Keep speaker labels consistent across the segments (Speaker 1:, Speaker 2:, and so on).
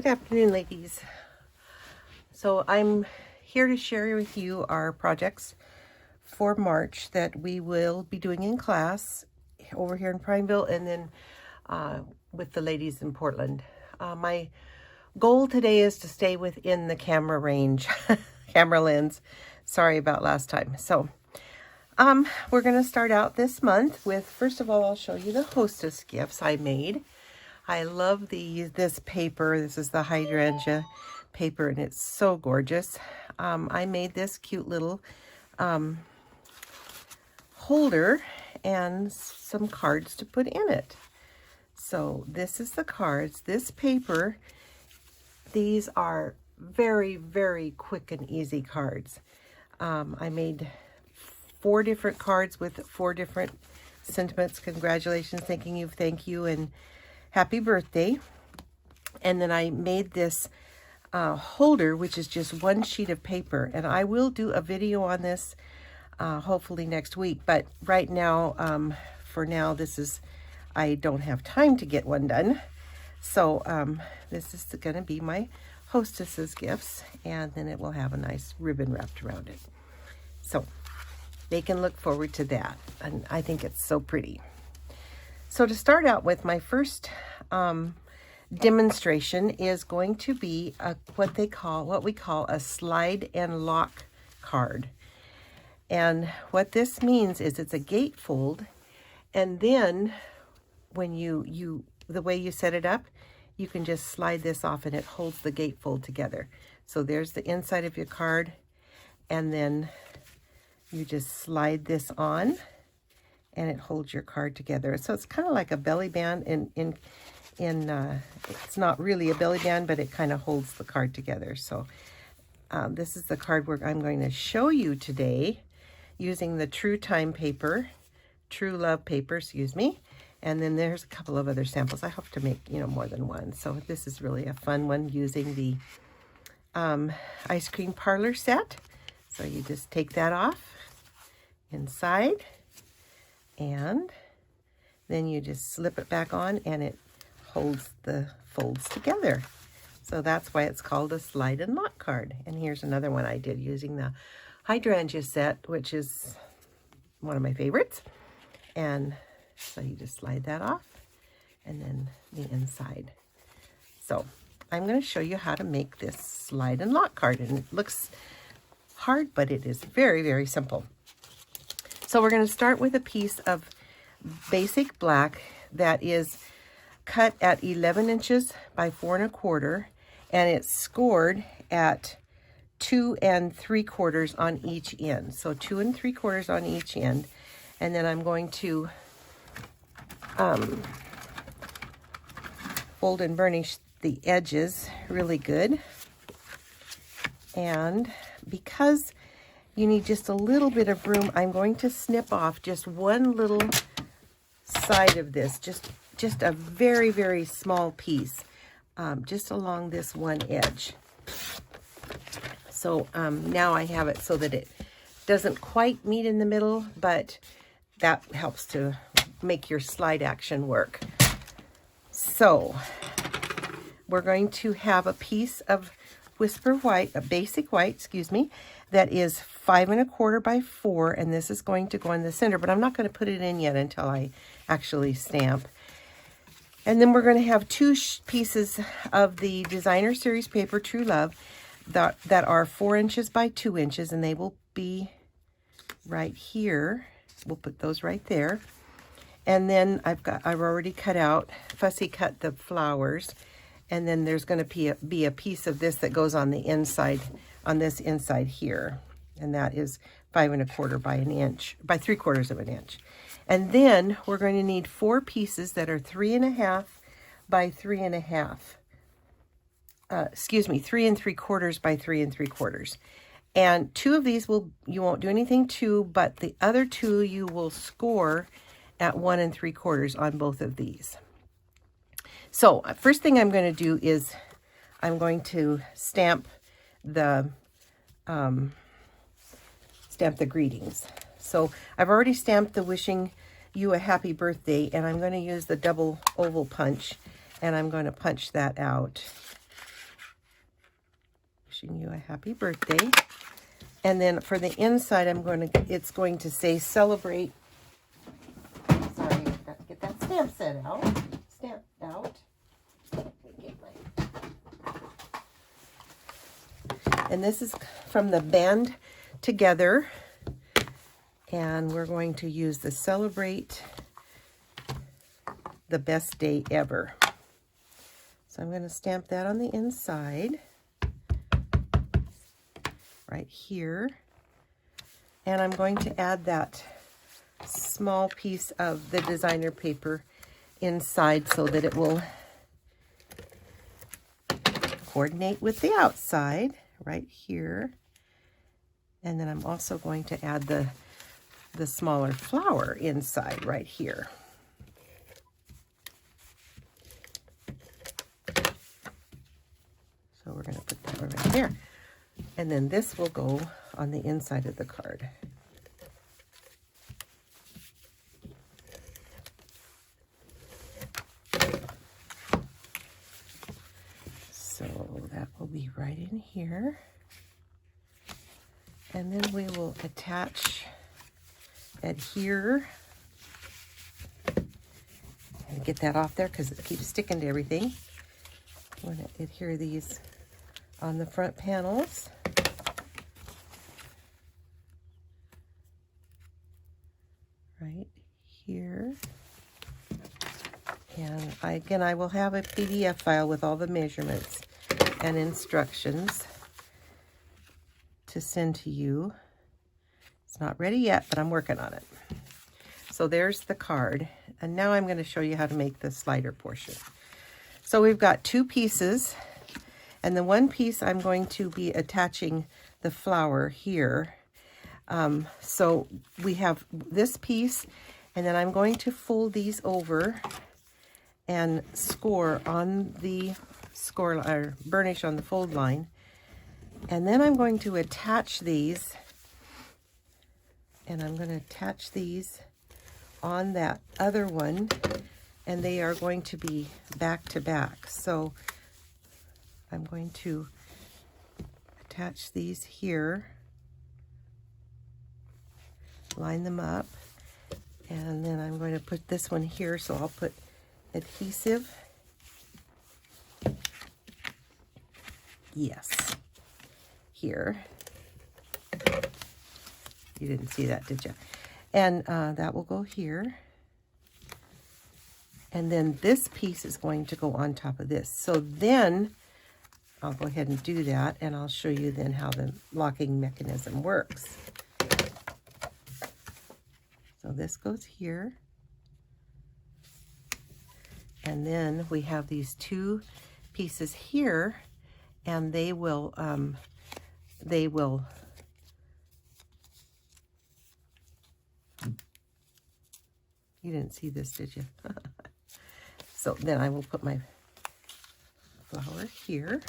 Speaker 1: Good afternoon, ladies. So I'm here to share with you our projects for March that we will be doing in class over here in Prineville and then with the ladies in Portland. My goal today is to stay within the camera range, camera lens. Sorry about last time. So we're going to start out this month with, first of all, I'll show you the Hostess Gifts I made. I love this paper. This is the Hydrangea paper, and it's so gorgeous. I made this cute little holder and some cards to put in it. So this is the cards. This paper, these are very, very quick and easy cards. I made 4 different cards with 4 different sentiments. Congratulations, thank you, and happy birthday. And then I made this holder, which is just 1 sheet of paper. And I will do a video on this hopefully next week. But right now, for now, I don't have time to get one done. So this is going to be my Hostess's Gifts. And then it will have a nice ribbon wrapped around it. So they can look forward to that. And I think it's so pretty. So to start out with, my first demonstration is going to be what we call a slide and lock card. And what this means is it's a gatefold, and then when the way you set it up, you can just slide this off and it holds the gatefold together. So there's the inside of your card, and then you just slide this on and it holds your card together. So it's kind of like a belly band it's not really a belly band, but it kind of holds the card together. So this is the card work I'm going to show you today using the True Love paper, excuse me. And then there's a couple of other samples. I hope to make, more than one. So this is really a fun one using the ice cream parlor set. So you just take that off inside, and then you just slip it back on and it holds the folds together. So that's why it's called a slide and lock card. And here's another one I did using the Hydrangea set, which is one of my favorites. And so you just slide that off, and then the inside. So I'm going to show you how to make this slide and lock card. And it looks hard, but it is very, very simple. So we're going to start with a piece of basic black that is cut at 11 inches by 4 1/4, and it's scored at 2 3/4 on each end. So 2 3/4 on each end. And then I'm going to fold and burnish the edges really good. And because you need just a little bit of room, I'm going to snip off just one little side of this, just a very, very small piece, just along this one edge. So now I have it so that it doesn't quite meet in the middle, but that helps to make your slide action work. So we're going to have a piece of Whisper White, a basic white, excuse me, that is 5 1/4 by 4, and this is going to go in the center, but I'm not going to put it in yet until I actually stamp. And then we're going to have 2 pieces of the Designer Series paper, True Love, that are 4 inches by 2 inches, and they will be right here. We'll put those right there. And then I've already fussy cut the flowers. And then there's going to be a piece of this that goes on the inside, on this inside here. And that is 5 1/4 by 1 inch, by 3/4 of an inch. And then we're going to need 4 pieces that are 3 1/2 by 3 1/2. 3 3/4 by 3 3/4. And 2 of these you won't do anything to, but the other 2 you will score at 1 3/4 on both of these. So first thing I'm going to do is I'm going to stamp the greetings. So I've already stamped the wishing you a happy birthday, and I'm going to use the double oval punch, and I'm going to punch that out wishing you a happy birthday. And then for the inside, it's going to say celebrate. Sorry, I've got to get that stamped out. And this is from the Band Together. And we're going to use the celebrate the best day ever. So I'm going to stamp that on the inside. Right here, and I'm going to add that small piece of the designer paper inside so that it will coordinate with the outside right here. And then I'm also going to add the smaller flower inside right here. So we're going to put that right there. And then this will go on the inside of the card. So that will be right in here. And then we will adhere, and get that off there because it keeps sticking to everything. I'm going to adhere these on the front panels. Right here. And I will have a PDF file with all the measurements and instructions to send to you. It's not ready yet, but I'm working on it. So there's the card. And now I'm going to show you how to make the slider portion. So we've got two pieces. And the one piece I'm going to be attaching the flower here. So we have this piece, and then I'm going to fold these over and score on the burnish on the fold line. And then I'm going to attach these, and I'm going to attach these on that other one, and they are going to be back to back. So I'm going to attach these here, line them up, and then I'm going to put this one here, so I'll put adhesive. Yes, here. You didn't see that, did you? And that will go here. And then this piece is going to go on top of this. So then I'll go ahead and do that, and I'll show you then how the locking mechanism works. So this goes here. And then we have these two pieces here, and they will you didn't see this, did you? So then I will put my flower here.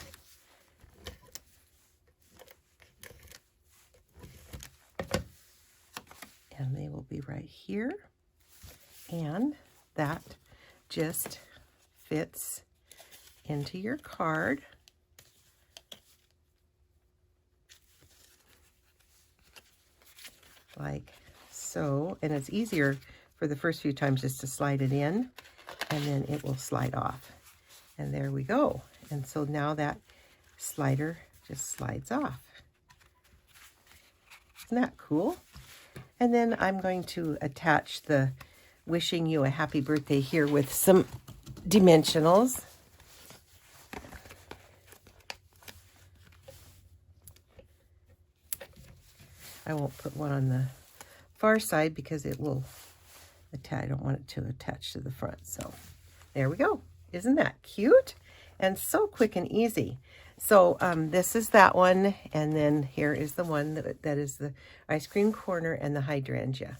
Speaker 1: And they will be right here. And that just fits into your card. Like so. And it's easier for the first few times just to slide it in, and then it will slide off. And there we go. And so now that slider just slides off. Isn't that cool? And then I'm going to attach the wishing you a happy birthday here with some dimensionals. I won't put one on the far side because it will attach. I don't want it to attach to the front. So there we go. Isn't that cute? And so quick and easy. So this is that one, and then here is the one that is the ice cream corner and the hydrangea.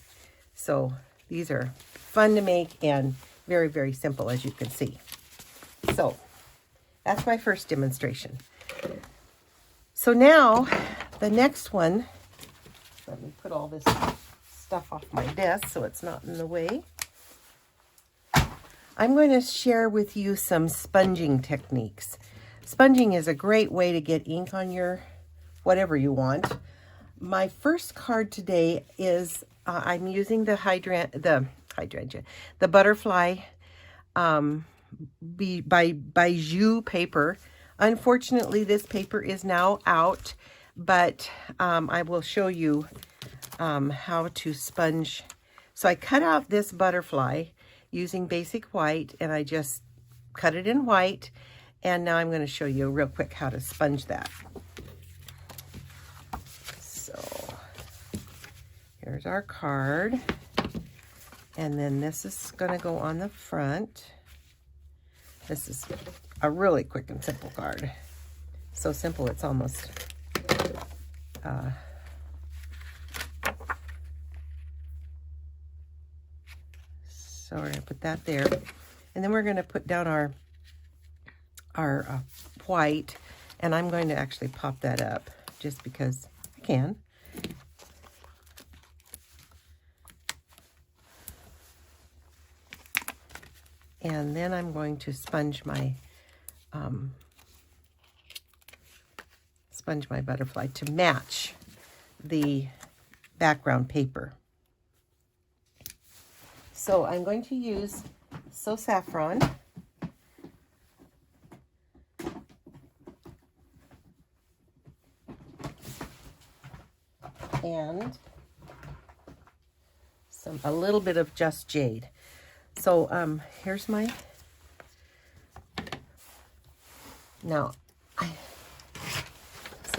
Speaker 1: So these are fun to make and very, very simple, as you can see. So that's my first demonstration. So now the next one, let me put all this stuff off my desk so it's not in the way. I'm going to share with you some sponging techniques. sponging is a great way to get ink on your whatever you want. My first card today is I'm using the hydrangea, the butterfly Bijou paper. Unfortunately, this paper is now out, but I will show you how to sponge. So I cut out this butterfly using basic white, and I just cut it in white, and now I'm going to show you real quick how to sponge that. So here's our card, and then this is going to go on the front. This is a really quick and simple card. So simple, it's almost so we're going to put that there, and then we're going to put down our white, and I'm going to actually pop that up just because I can. And then I'm going to sponge my butterfly to match the background paper. So I'm going to use So Saffron. And a little bit of Just Jade. So here's my, now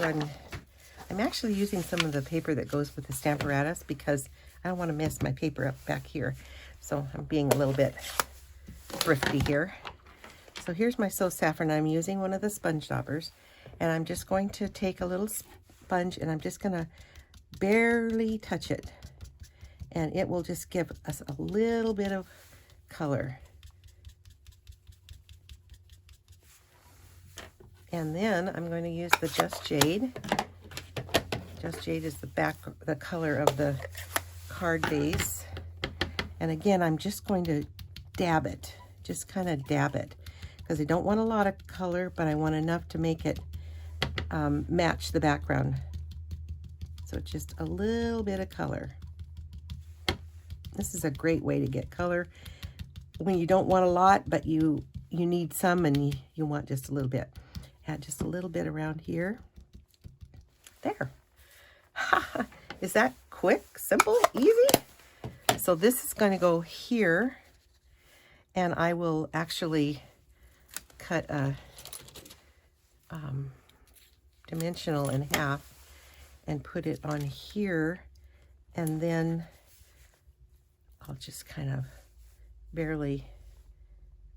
Speaker 1: I'm actually using some of the paper that goes with the Stamparatus because I don't want to mess my paper up back here. So I'm being a little bit thrifty here. So here's my So Saffron. I'm using one of the sponge daubers, and I'm just going to take a little sponge and I'm just going to barely touch it, and it will just give us a little bit of color. And then I'm going to use the Just Jade. Just Jade is the color of the card base. And again, I'm just going to dab it, just kind of dab it, because I don't want a lot of color, but I want enough to make it match the background. So just a little bit of color. This is a great way to get color when you don't want a lot, but you need some, and you want just a little bit. Add just a little bit around here. There. Is that quick, simple, easy? So this is going to go here, and I will actually cut a dimensional in half and put it on here, and then I'll just kind of barely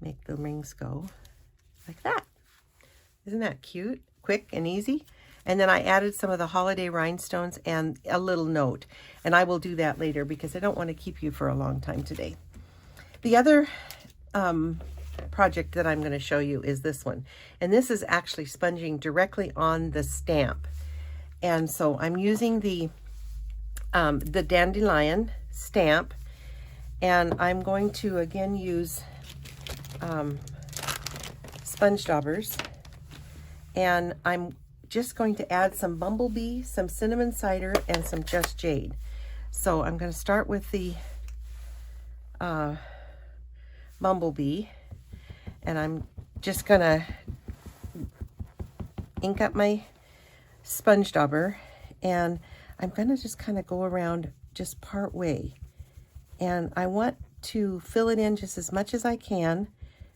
Speaker 1: make the rings go like that. Isn't that cute? Quick and easy. And then I added some of the holiday rhinestones and a little note. And I will do that later because I don't want to keep you for a long time today. The other project that I'm going to show you is this one. And this is actually sponging directly on the stamp. And so I'm using the dandelion stamp. And I'm going to again use sponge daubers. And I'm just going to add some bumblebee, some cinnamon cider, and some Just Jade. So I'm going to start with the bumblebee, and I'm just going to ink up my sponge dauber, and I'm going to just kind of go around just part way. And I want to fill it in just as much as I can,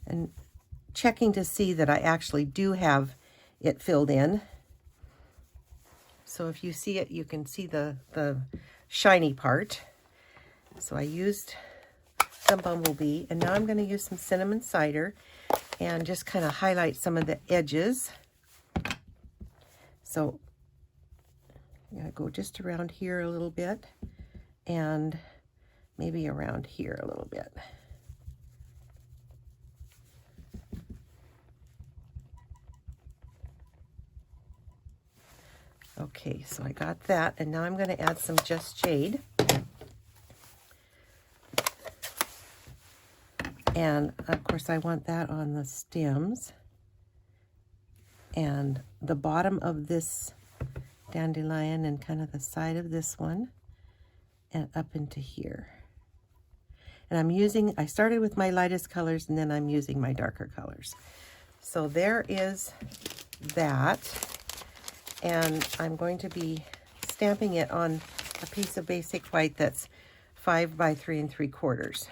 Speaker 1: and checking to see that I actually do have it filled in. So if you see it, you can see the shiny part. So I used some bumblebee, and now I'm going to use some cinnamon cider and just kind of highlight some of the edges. So I'm going to go just around here a little bit, and maybe around here a little bit. Okay, so I got that, and now I'm going to add some Just Jade. And of course I want that on the stems. and the bottom of this dandelion and kind of the side of this one and up into here. And I started with my lightest colors and then I'm using my darker colors. So there is that. And I'm going to be stamping it on a piece of basic white that's 5 by 3 3/4.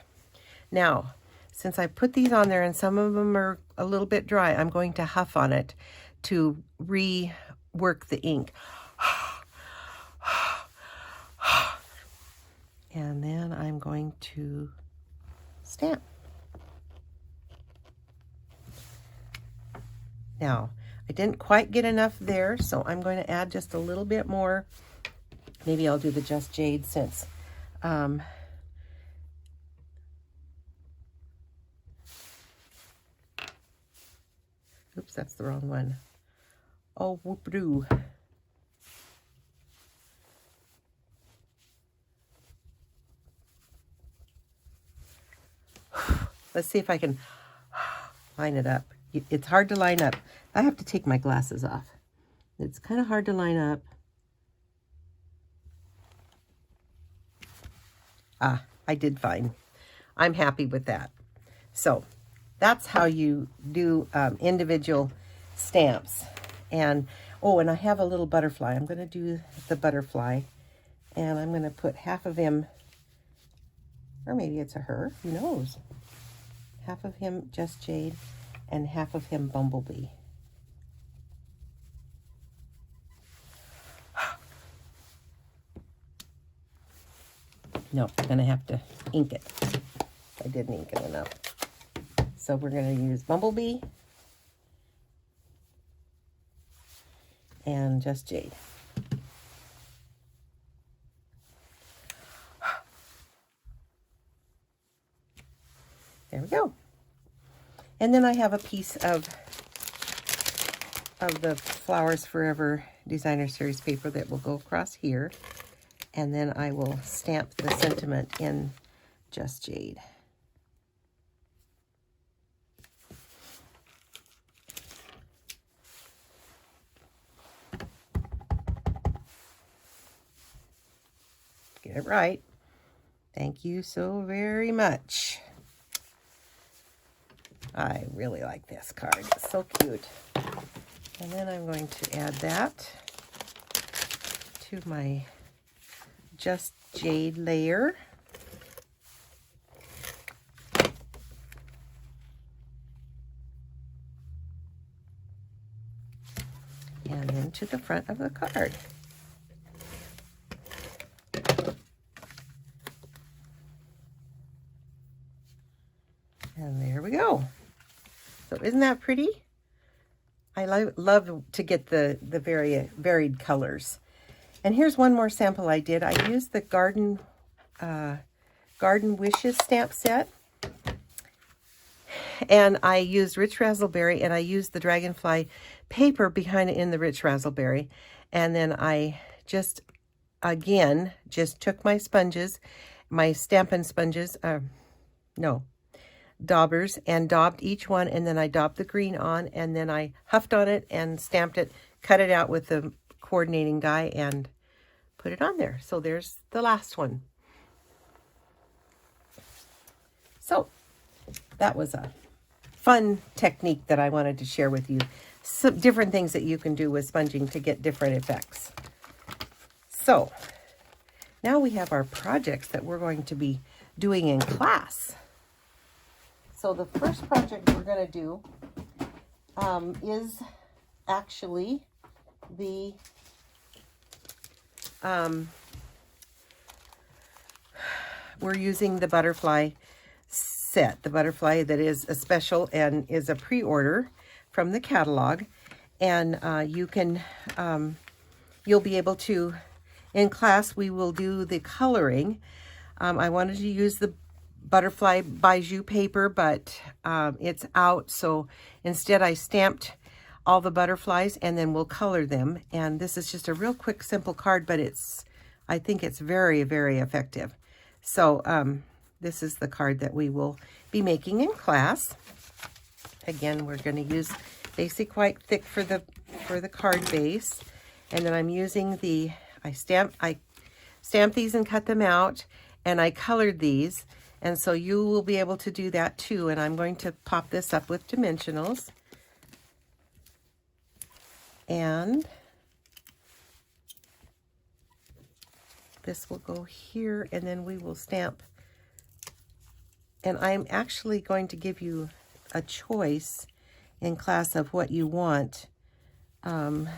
Speaker 1: Now, since I put these on there and some of them are a little bit dry, I'm going to huff on it to rework the ink. And then I'm going to stamp. Now, I didn't quite get enough there, so I'm going to add just a little bit more. Maybe I'll do the Just Jade since oops, that's the wrong one. Oh, whoop-doo. Let's see if I can line it up. It's hard to line up. I have to take my glasses off. It's kind of hard to line up. I did fine. I'm happy with that. So that's how you do individual stamps. And oh, and I have a little butterfly. I'm going to do the butterfly, and I'm going to put half of him, or maybe it's a her, who knows? Half of him Just Jade and half of him Bumblebee. No, I'm going to have to ink it. I didn't ink it enough. So we're going to use Bumblebee and Just Jade. There we go. And then I have a piece of the Flowers Forever Designer Series paper that will go across here. And then I will stamp the sentiment in Just Jade. Get it right. Thank you so very much. I really like this card. It's so cute. And then I'm going to add that to my Just Jade layer. And then to the front of the card. And there we go. So isn't that pretty? I love to get the very varied colors. And here's one more sample I did. I used the Garden Wishes stamp set. And I used Rich Razzleberry, and I used the Dragonfly paper behind it in the Rich Razzleberry. And then I just took my sponges, my Stampin' sponges, daubers, and daubed each one, and then I daubed the green on, and then I huffed on it and stamped it, cut it out with the coordinating die, and put it on there. So there's the last one. So that was a fun technique that I wanted to share with you. Some different things that you can do with sponging to get different effects. So now we have our projects that we're going to be doing in class. So the first project we're going to do is actually the we're using the butterfly set, the butterfly that is a special and is a pre-order from the catalog. And you'll be able to, in class, we will do the coloring. I wanted to use the butterfly bijou paper, but it's out, so instead I stamped all the butterflies and then we'll color them. And this is just a real quick, simple card, but I think it's very, very effective. So this is the card that we will be making in class. Again, we're going to use basic white thick for the card base. And then I'm using I stamped these and cut them out, and I colored these. And so you will be able to do that too. And I'm going to pop this up with dimensionals. And this will go here, and then we will stamp. And I'm actually going to give you a choice in class of what you want. I'm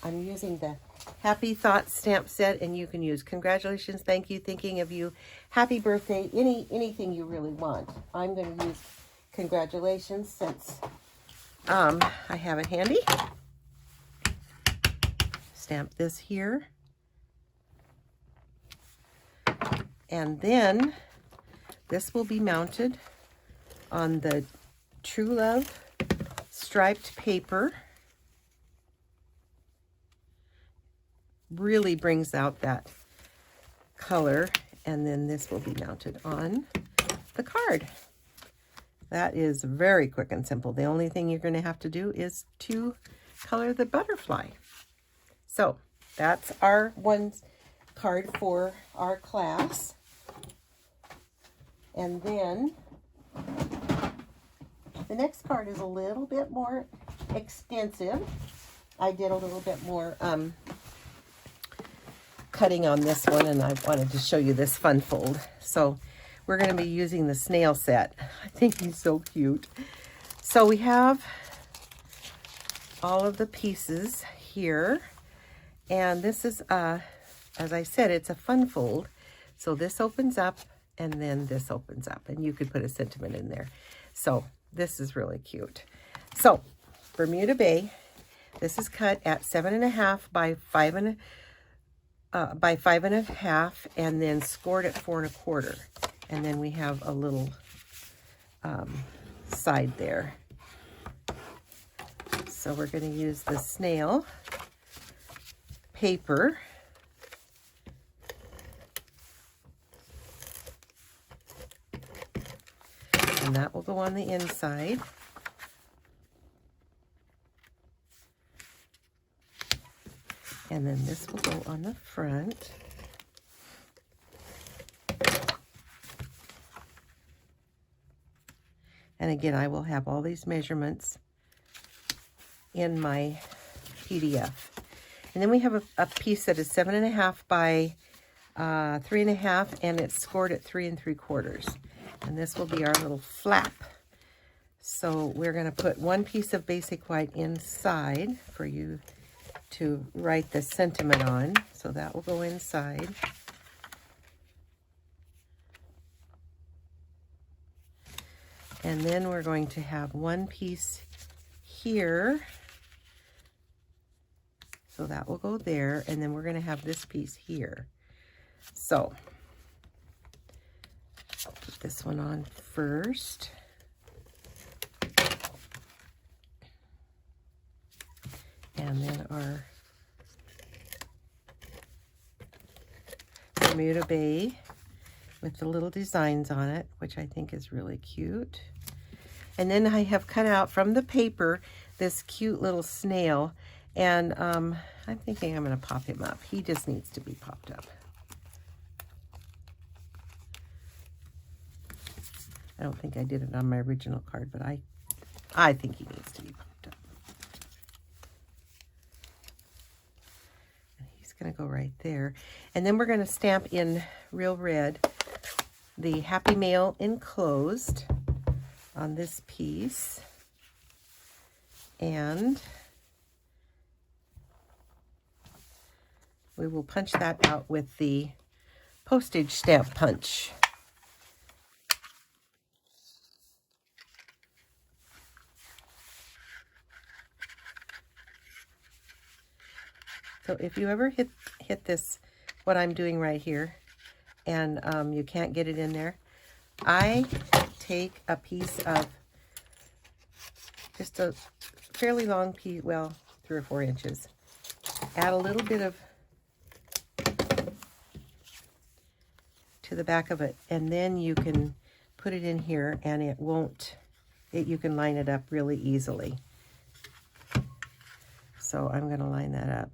Speaker 1: using the Happy Thoughts stamp set, and you can use congratulations, thank you, thinking of you, happy birthday, anything you really want. I'm going to use congratulations since I have it handy. Stamp this here. And then this will be mounted on the True Love striped paper. Really brings out that color. And then this will be mounted on the card. That is very quick and simple. The only thing you're going to have to do is to color the butterfly. So that's our one card for our class. And then the next card is a little bit more extensive. I did a little bit more cutting on this one, and I wanted to show you this fun fold. So we're going to be using the Snail set. I think he's so cute. So we have all of the pieces here, and this is as I said, it's a fun fold. So this opens up, and then this opens up, and you could put a sentiment in there. So this is really cute. So Bermuda Bay, this is cut at 7.5 by 5 by 5.5, and then scored at 4.25. And then we have a little side there. So we're going to use the Snail paper. And that will go on the inside. And then this will go on the front. And again, I will have all these measurements in my PDF. And then we have a piece that is 7.5 by 3.5, and it's scored at 3 3/4. And this will be our little flap. So we're going to put one piece of basic white inside for you to write the sentiment on. So that will go inside. And then we're going to have one piece here. So that will go there. And then we're going to have this piece here. So I'll put this one on first. And then our Bermuda Bay with the little designs on it, which I think is really cute. And then I have cut out from the paper this cute little snail. And I'm thinking I'm going to pop him up. He just needs to be popped up. I don't think I did it on my original card, but I think he needs to be popped up. And he's going to go right there. And then we're going to stamp in real red the Happy Mail enclosed on this piece. And we will punch that out with the postage stamp punch. So if you ever hit this, what I'm doing right here, and you can't get it in there, I take a piece of just a fairly long piece, well, 3 or 4 inches, add a little bit of to the back of it, and then you can put it in here, and it won't, you can line it up really easily. So I'm going to line that up.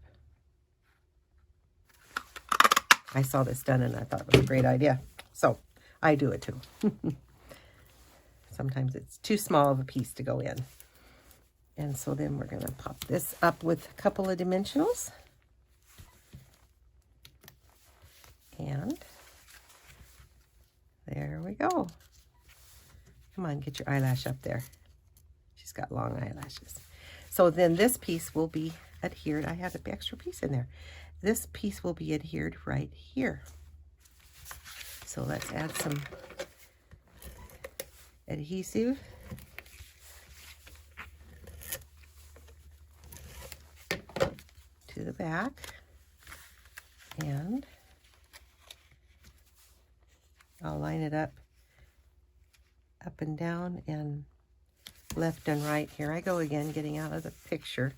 Speaker 1: I saw this done and I thought it was a great idea. So I do it too. Sometimes it's too small of a piece to go in. And so then we're going to pop this up with a couple of dimensionals. And there we go. Come on, get your eyelash up there. She's got long eyelashes. So then this piece will be adhered. I have an extra piece in there. This piece will be adhered right here. So let's add some adhesive. To the back. And I'll line it up and down and left and right. Here I go again, getting out of the picture.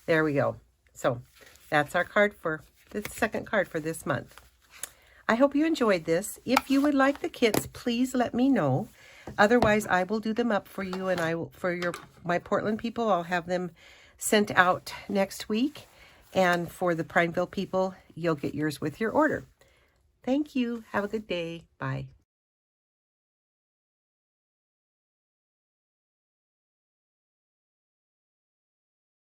Speaker 1: There we go. So that's our card for the second card for this month. I hope you enjoyed this. If you would like the kits, please let me know. Otherwise, I will do them up for you, and I will, for my Portland people, I'll have them sent out next week. And for the Prineville people, you'll get yours with your order. Thank you. Have a good day. Bye.